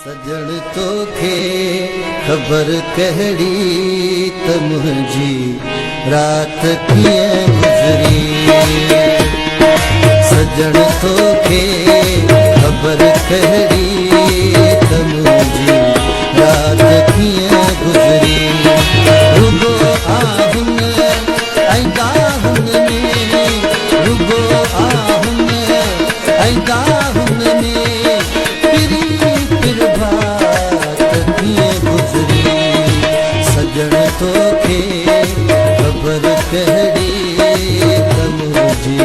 सजण तोखे ख़बर कहिड़ी त मुंहिंजी रात कीअं गुज़री। सजण तोखे ख़बर कहिड़ी त मुंहिंजी रात कीअं गुज़री। रुगो आहुन ऐं गाहुन में, रुगो आहुन ऐं गाहुन में सजण तोखे ख़बर कहिड़ी त मुंहिंजी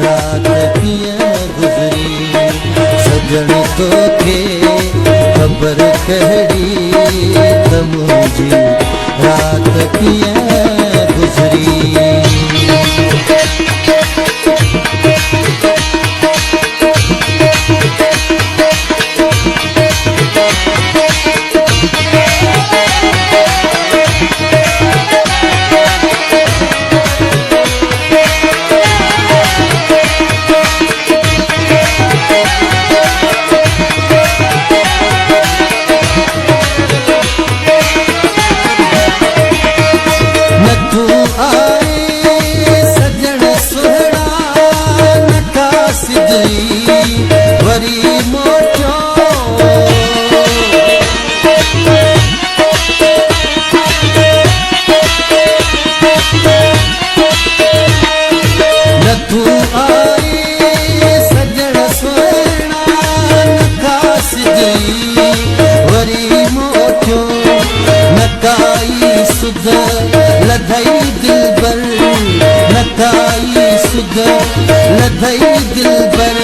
रात कीअं गुज़री। सजण तोखे ख़बर कहिड़ी त मुंहिंजी रात कीअं गुज़री। लधई दिलबर नकाई सुध लधई दिलबर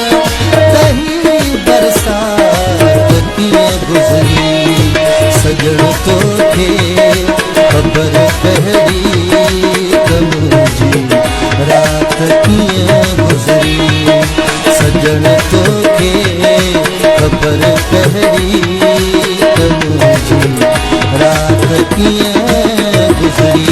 तही बरसात कीअं गुज़री। सजण तोखे ख़बर कहिड़ी त मुंहिंजी रात कीअं गुज़री। सजण तोखे ख़बर कहिड़ी त मुंहिंजी रात कीअं गुज़री।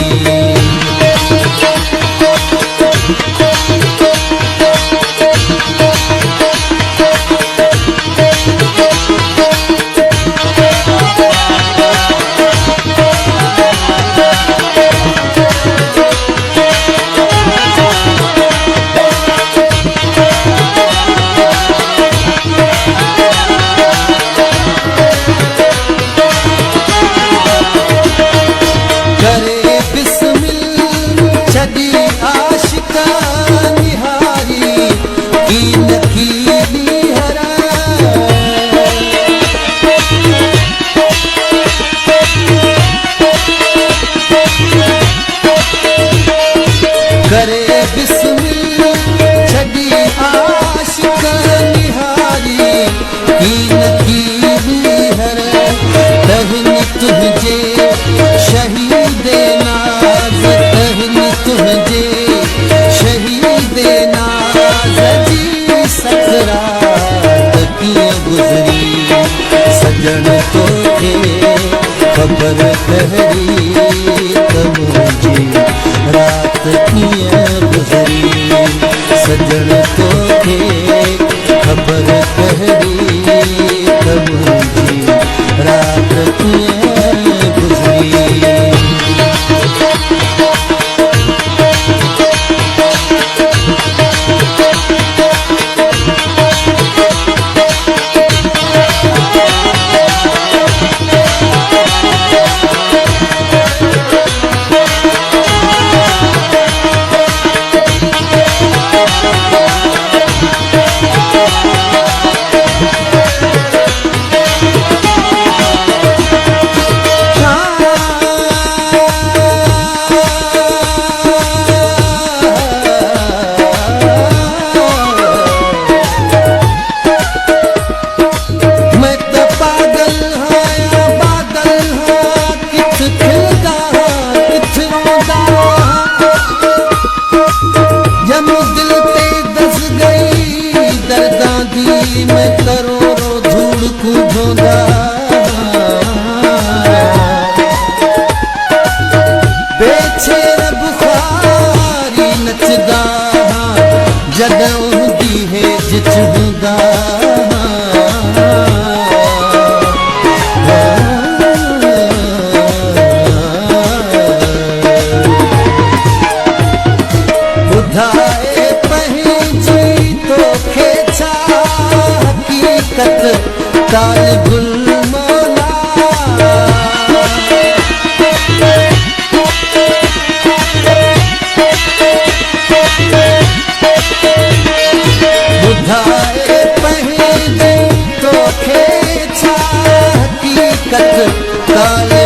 करे बिस्मिल छड़ी आशिक निहारी कीन कीनी हर तहन तुझे शहीद नाज तहन तुझे शहीद नाज जी सकरात कीअं गुज़री। सजण तोखे ख़बर कहिड़ी त मुंहिंजी रात कीअं गुज़री। सजण तोखे ख़बर कहिड़ी त मुंहिंजी रात कीअं गुज़री। मैं करोड़ों धूड़ कूदूंगा बेछेर बुखारी नचदा जदों दी है जिच हूंदा ताल गुल मौला ॿुधाए पंहिंजे तोखे छा हक़ीक़त ताल